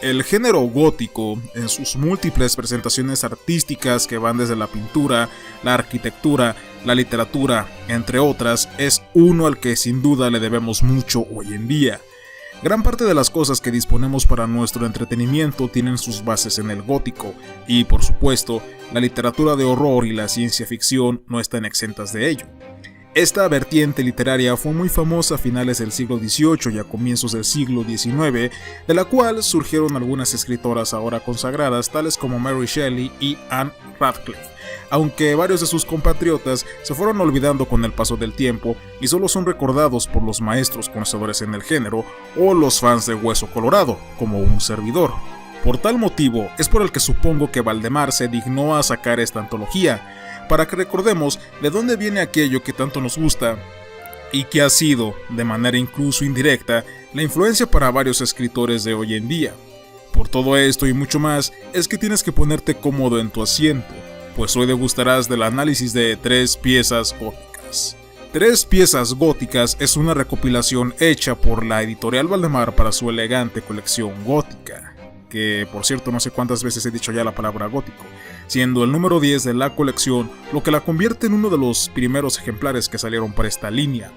El género gótico, en sus múltiples presentaciones artísticas que van desde la pintura, la arquitectura, la literatura, entre otras, es uno al que sin duda le debemos mucho hoy en día. Gran parte de las cosas que disponemos para nuestro entretenimiento tienen sus bases en el gótico, y por supuesto, la literatura de horror y la ciencia ficción no están exentas de ello. Esta vertiente literaria fue muy famosa a finales del siglo XVIII y a comienzos del siglo XIX, de la cual surgieron algunas escritoras ahora consagradas, tales como Mary Shelley y Anne Radcliffe, aunque varios de sus compatriotas se fueron olvidando con el paso del tiempo y solo son recordados por los maestros conocedores en el género o los fans de Hueso Colorado, como un servidor. Por tal motivo, es por el que supongo que Valdemar se dignó a sacar esta antología, para que recordemos de dónde viene aquello que tanto nos gusta y que ha sido, de manera incluso indirecta, la influencia para varios escritores de hoy en día. Por todo esto y mucho más, es que tienes que ponerte cómodo en tu asiento, pues hoy degustarás del análisis de 3 piezas góticas. 3 piezas góticas es una recopilación hecha por la editorial Valdemar para su elegante colección gótica, que por cierto no sé cuántas veces he dicho ya la palabra gótico, siendo el número 10 de la colección lo que la convierte en uno de los primeros ejemplares que salieron para esta línea.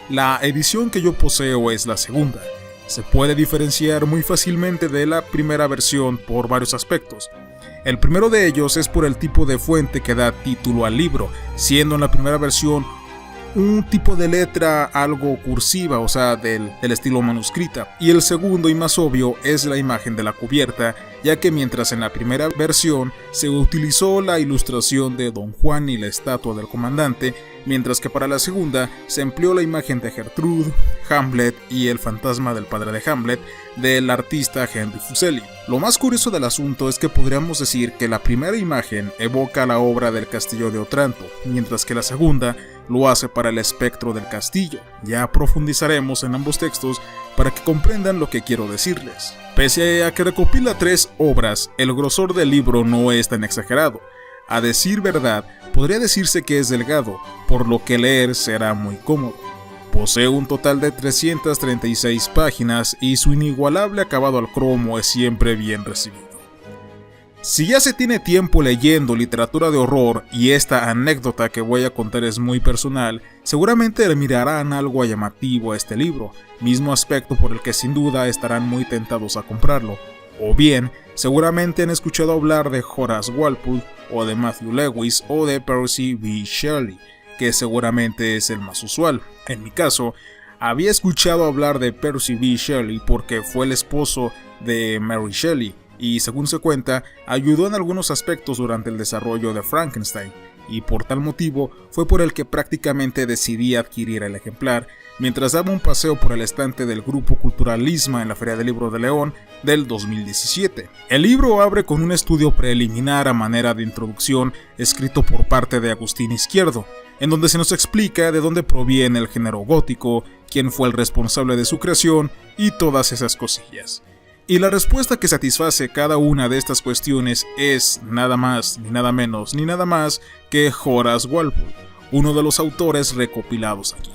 La edición que yo poseo es la segunda. Se puede diferenciar muy fácilmente de la primera versión por varios aspectos. El primero de ellos es por el tipo de fuente que da título al libro, siendo en la primera versión un tipo de letra algo cursiva, o sea, del estilo manuscrita, y el segundo y más obvio es la imagen de la cubierta, ya que mientras en la primera versión se utilizó la ilustración de Don Juan y la estatua del comandante, mientras que para la segunda se empleó la imagen de Gertrude, Hamlet y el fantasma del padre de Hamlet del artista Henry Fuseli. Lo más curioso del asunto es que podríamos decir que la primera imagen evoca la obra del Castillo de Otranto, mientras que la segunda lo hace para el espectro del castillo. Ya profundizaremos en ambos textos para que comprendan lo que quiero decirles. Pese a que recopila 3 obras, el grosor del libro no es tan exagerado. A decir verdad, podría decirse que es delgado, por lo que leer será muy cómodo. Posee un total de 336 páginas y su inigualable acabado al cromo es siempre bien recibido. Si ya se tiene tiempo leyendo literatura de horror y esta anécdota que voy a contar es muy personal, seguramente le mirarán algo llamativo a este libro, mismo aspecto por el que sin duda estarán muy tentados a comprarlo. O bien, seguramente han escuchado hablar de Horace Walpole, o de Matthew Lewis, o de Percy B. Shelley, que seguramente es el más usual. En mi caso, había escuchado hablar de Percy B. Shelley porque fue el esposo de Mary Shelley, y según se cuenta, ayudó en algunos aspectos durante el desarrollo de Frankenstein, y por tal motivo fue por el que prácticamente decidí adquirir el ejemplar, mientras daba un paseo por el estante del Grupo Cultural Lisma en la Feria del Libro de León del 2017. El libro abre con un estudio preliminar a manera de introducción escrito por parte de Agustín Izquierdo, en donde se nos explica de dónde proviene el género gótico, quién fue el responsable de su creación y todas esas cosillas. Y la respuesta que satisface cada una de estas cuestiones es nada más, ni nada menos, ni nada más que Horace Walpole, uno de los autores recopilados aquí.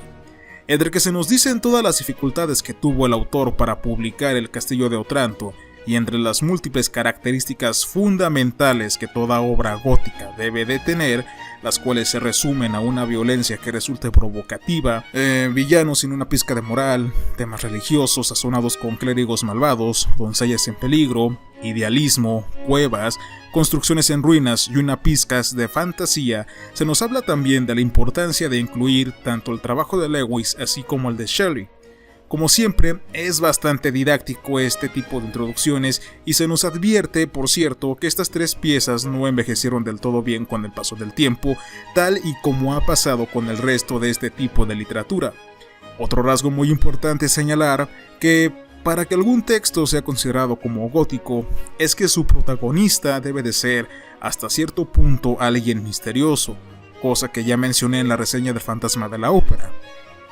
Entre que se nos dicen todas las dificultades que tuvo el autor para publicar El Castillo de Otranto, y entre las múltiples características fundamentales que toda obra gótica debe de tener, las cuales se resumen a una violencia que resulte provocativa, villanos sin una pizca de moral, temas religiosos sazonados con clérigos malvados, doncellas en peligro, idealismo, cuevas, construcciones en ruinas y una pizca de fantasía, se nos habla también de la importancia de incluir tanto el trabajo de Lewis así como el de Shelley. Como siempre, es bastante didáctico este tipo de introducciones y se nos advierte, por cierto, que estas 3 piezas no envejecieron del todo bien con el paso del tiempo, tal y como ha pasado con el resto de este tipo de literatura. Otro rasgo muy importante es señalar que para que algún texto sea considerado como gótico, es que su protagonista debe de ser, hasta cierto punto, alguien misterioso, cosa que ya mencioné en la reseña del Fantasma de la Ópera.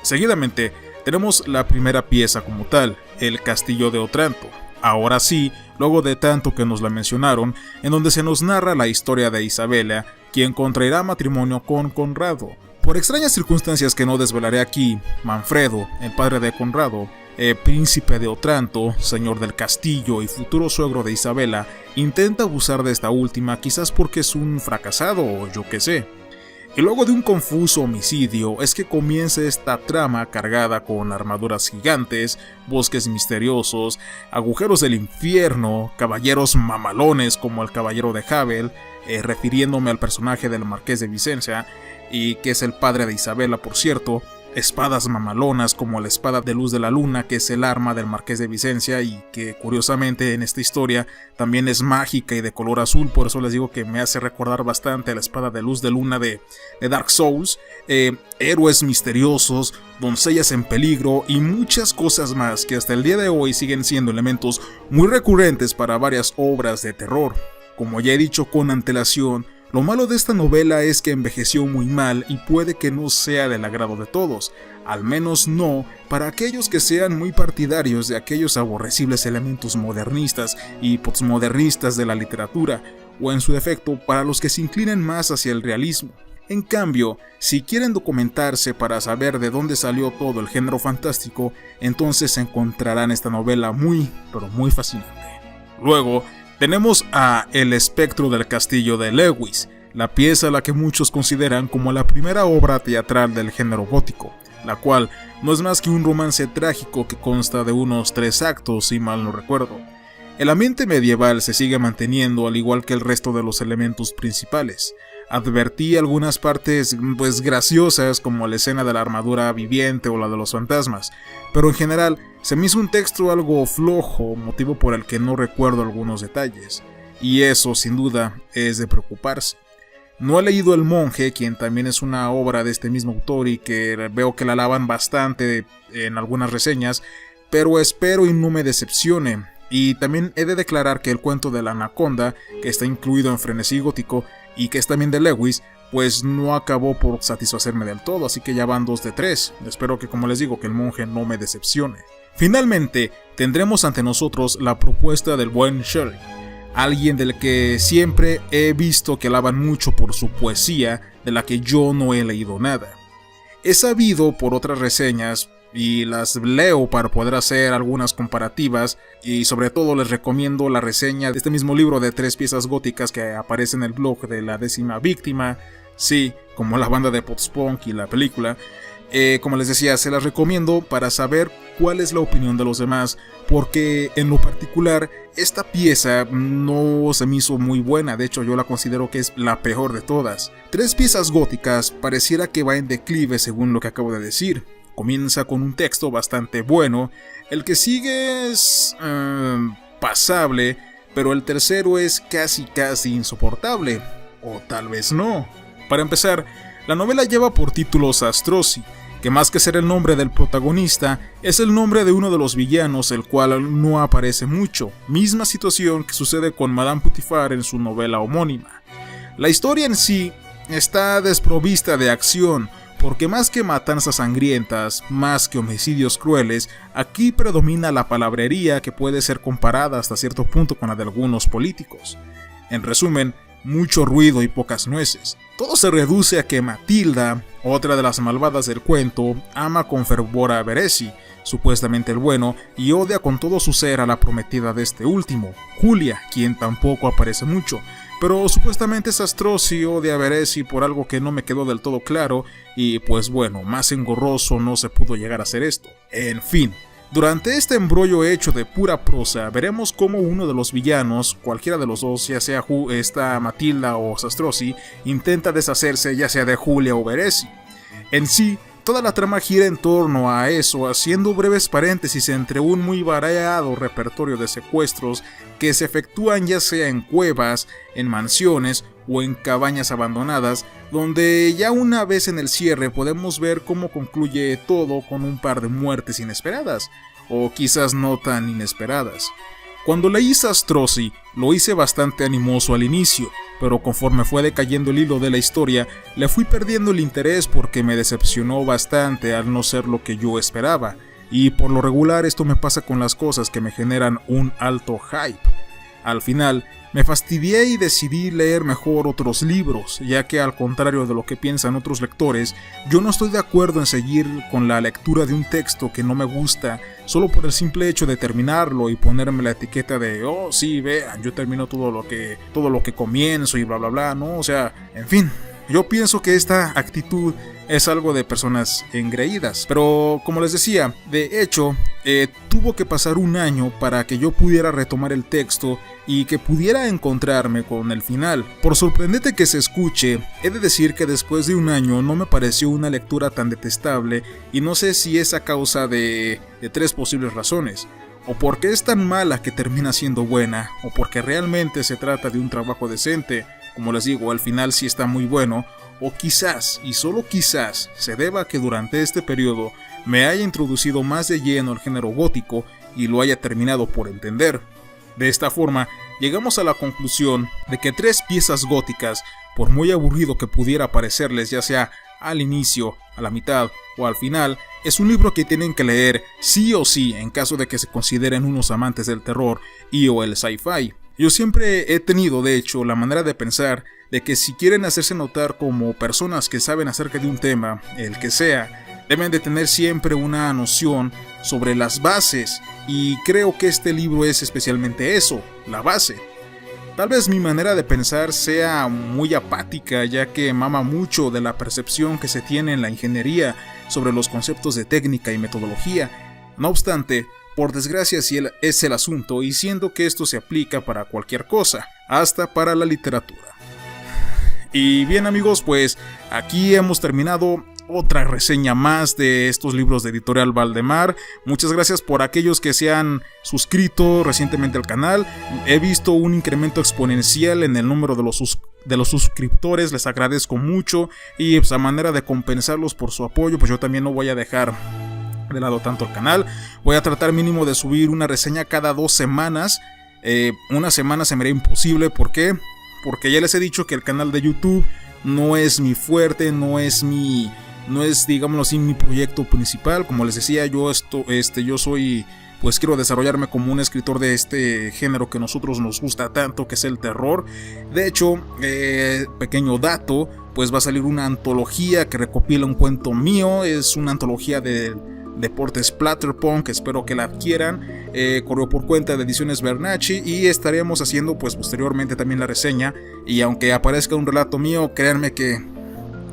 Seguidamente, tenemos la primera pieza como tal, El Castillo de Otranto. Ahora sí, luego de tanto que nos la mencionaron, en donde se nos narra la historia de Isabela, quien contraerá matrimonio con Conrado. Por extrañas circunstancias que no desvelaré aquí, Manfredo, el padre de Conrado, príncipe de Otranto, señor del castillo y futuro suegro de Isabela, intenta abusar de esta última, quizás porque es un fracasado o yo qué sé. Y luego de un confuso homicidio es que comienza esta trama cargada con armaduras gigantes, bosques misteriosos, agujeros del infierno, caballeros mamalones como el caballero de Havel, refiriéndome al personaje del marqués de Vicencia, y que es el padre de Isabela por cierto, espadas mamalonas como la espada de luz de la luna, que es el arma del marqués de Vicencia y que curiosamente en esta historia también es mágica y de color azul, por eso les digo que me hace recordar bastante a la espada de luz de luna de Dark Souls, héroes misteriosos, doncellas en peligro y muchas cosas más que hasta el día de hoy siguen siendo elementos muy recurrentes para varias obras de terror. Como ya he dicho con antelación, lo malo de esta novela es que envejeció muy mal y puede que no sea del agrado de todos, al menos no para aquellos que sean muy partidarios de aquellos aborrecibles elementos modernistas y postmodernistas de la literatura, o en su defecto para los que se inclinen más hacia el realismo. En cambio, si quieren documentarse para saber de dónde salió todo el género fantástico, entonces encontrarán esta novela muy, pero muy fascinante. Luego, tenemos a El espectro del castillo de Lewis, la pieza a la que muchos consideran como la primera obra teatral del género gótico, la cual no es más que un romance trágico que consta de unos 3 actos, si mal no recuerdo. El ambiente medieval se sigue manteniendo al igual que el resto de los elementos principales. Advertí algunas partes graciosas como la escena de la armadura viviente o la de los fantasmas, pero en general se me hizo un texto algo flojo, motivo por el que no recuerdo algunos detalles, y eso sin duda es de preocuparse. No he leído El monje, quien también es una obra de este mismo autor y que veo que la alaban bastante en algunas reseñas, pero espero y no me decepcione. Y también he de declarar que el cuento de la anaconda, que está incluido en Frenesí Gótico y que es también de Lewis, pues no acabó por satisfacerme del todo, así que ya van 2 de 3. Espero que, como les digo, que El monje no me decepcione. Finalmente, tendremos ante nosotros la propuesta del buen Shelley, alguien del que siempre he visto que alaban mucho por su poesía, de la que yo no he leído nada. He sabido por otras reseñas, y las leo para poder hacer algunas comparativas, y sobre todo les recomiendo la reseña de este mismo libro de 3 piezas góticas que aparece en el blog de La Décima Víctima, sí, como la banda de post-punk y la película. Como les decía, se las recomiendo para saber cuál es la opinión de los demás, porque en lo particular esta pieza no se me hizo muy buena, de hecho yo la considero que es la peor de todas. 3 piezas góticas pareciera que va en declive según lo que acabo de decir. Comienza con un texto bastante bueno, el que sigue es pasable, pero el tercero es casi insoportable, o tal vez no. Para empezar, la novela lleva por título Zastrosi, que más que ser el nombre del protagonista, es el nombre de uno de los villanos, el cual no aparece mucho, misma situación que sucede con Madame Putifar en su novela homónima. La historia en sí está desprovista de acción, porque más que matanzas sangrientas, más que homicidios crueles, aquí predomina la palabrería que puede ser comparada hasta cierto punto con la de algunos políticos. En resumen, mucho ruido y pocas nueces. Todo se reduce a que Matilda, otra de las malvadas del cuento, ama con fervor a Veresi, supuestamente el bueno, y odia con todo su ser a la prometida de este último, Julia, quien tampoco aparece mucho. Pero supuestamente Zastrosi odia a Veresi por algo que no me quedó del todo claro, y pues bueno, más engorroso no se pudo llegar a hacer esto. En fin, durante este embrollo hecho de pura prosa, veremos cómo uno de los villanos, cualquiera de los dos, ya sea esta Matilda o Zastrosi, intenta deshacerse ya sea de Julia o Veresi. En sí, toda la trama gira en torno a eso, haciendo breves paréntesis entre un muy variado repertorio de secuestros que se efectúan ya sea en cuevas, en mansiones o en cabañas abandonadas, donde ya una vez en el cierre podemos ver cómo concluye todo con un par de muertes inesperadas, o quizás no tan inesperadas. Cuando leí Zastrosi, lo hice bastante animoso al inicio, pero conforme fue decayendo el hilo de la historia, le fui perdiendo el interés porque me decepcionó bastante al no ser lo que yo esperaba, y por lo regular esto me pasa con las cosas que me generan un alto hype. Al final, me fastidié y decidí leer mejor otros libros, ya que al contrario de lo que piensan otros lectores, yo no estoy de acuerdo en seguir con la lectura de un texto que no me gusta solo por el simple hecho de terminarlo y ponerme la etiqueta de oh sí, vean, yo termino todo lo que comienzo y bla bla bla, ¿no? O sea, en fin, yo pienso que esta actitud es algo de personas engreídas. Pero como les decía, de hecho, tuvo que pasar un año para que yo pudiera retomar el texto y que pudiera encontrarme con el final. Por sorprendente que se escuche, he de decir que después de un año no me pareció una lectura tan detestable, y no sé si es a causa de 3 posibles razones. O porque es tan mala que termina siendo buena, o porque realmente se trata de un trabajo decente. Como les digo, al final sí está muy bueno, o quizás, y solo quizás, se deba a que durante este periodo me haya introducido más de lleno el género gótico y lo haya terminado por entender. De esta forma, llegamos a la conclusión de que 3 piezas góticas, por muy aburrido que pudiera parecerles, ya sea al inicio, a la mitad o al final, es un libro que tienen que leer sí o sí en caso de que se consideren unos amantes del terror y o el sci-fi. Yo siempre he tenido, de hecho, la manera de pensar de que si quieren hacerse notar como personas que saben acerca de un tema, el que sea, deben de tener siempre una noción sobre las bases, y creo que este libro es especialmente eso, la base. Tal vez mi manera de pensar sea muy apática, ya que mama mucho de la percepción que se tiene en la ingeniería sobre los conceptos de técnica y metodología. No obstante, por desgracia sí es el asunto, y siendo que esto se aplica para cualquier cosa, hasta para la literatura. Y bien amigos, pues aquí hemos terminado otra reseña más de estos libros de Editorial Valdemar. Muchas gracias por aquellos que se han suscrito recientemente al canal. He visto un incremento exponencial en el número de los suscriptores, les agradezco mucho, y pues a manera de compensarlos por su apoyo, pues yo también no voy a dejar de lado tanto el canal. Voy a tratar mínimo de subir una reseña cada 2 semanas. Una semana se me hará imposible. ¿Por qué? Porque ya les he dicho que el canal de YouTube no es mi fuerte, no es digámoslo así mi proyecto principal. Como les decía, yo soy, pues quiero desarrollarme como un escritor de este género que a nosotros nos gusta tanto, que es el terror. De hecho, pequeño dato, pues va a salir una antología que recopila un cuento mío. Es una antología de deportes Splatterpunk, espero que la adquieran. Corrió por cuenta de Ediciones Bernacchi, y estaremos haciendo pues posteriormente también la reseña, y aunque aparezca un relato mío, créanme que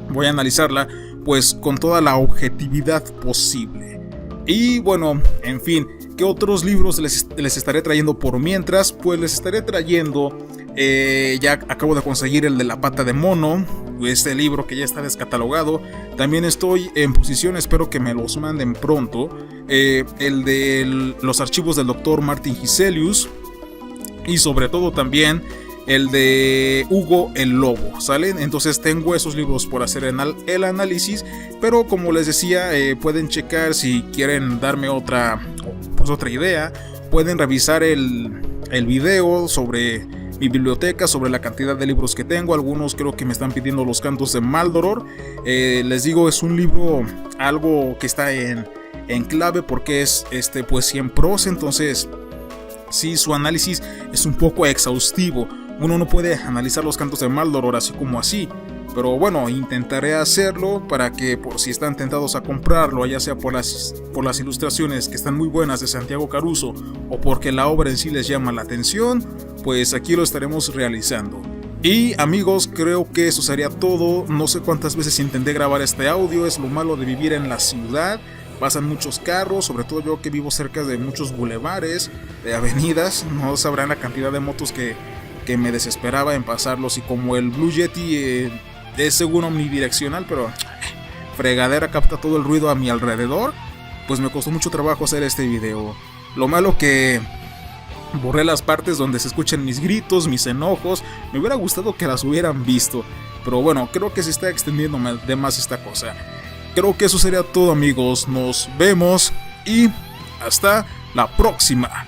voy a analizarla pues con toda la objetividad posible. Y bueno, en fin, ¿qué otros libros les estaré trayendo por mientras? Pues les estaré trayendo, ya acabo de conseguir el de La Pata de Mono, este libro que ya está descatalogado. También estoy en posición, espero que me los manden pronto, el de los archivos del Dr. Martin Giselius, y sobre todo también el de Hugo el Lobo, ¿salen? Entonces tengo esos libros por hacer el análisis, pero como les decía, pueden checar si quieren darme otra idea, pueden revisar el video sobre mi biblioteca, sobre la cantidad de libros que tengo. Algunos creo que me están pidiendo Los Cantos de Maldoror. Les digo, es un libro algo que está en clave porque es poesía en prosa, entonces sí, su análisis es un poco exhaustivo. Uno no puede analizar Los Cantos de Maldoror así como así, pero bueno, intentaré hacerlo para que, por si están tentados a comprarlo, ya sea por las ilustraciones que están muy buenas de Santiago Caruso, o porque la obra en sí les llama la atención, pues aquí lo estaremos realizando. Y amigos, creo que eso sería todo. No sé cuántas veces intenté grabar este audio, es lo malo de vivir en la ciudad. Pasan muchos carros, sobre todo yo que vivo cerca de muchos bulevares, de avenidas. No sabrán la cantidad de motos que me desesperaba en pasarlos, y como el Blue Yeti es según omnidireccional, pero fregadera capta todo el ruido a mi alrededor, pues me costó mucho trabajo hacer este video. Lo malo que borré las partes donde se escuchan mis gritos, mis enojos. Me hubiera gustado que las hubieran visto, pero bueno, creo que se está extendiendo de más esta cosa. Creo que eso sería todo amigos, nos vemos y hasta la próxima.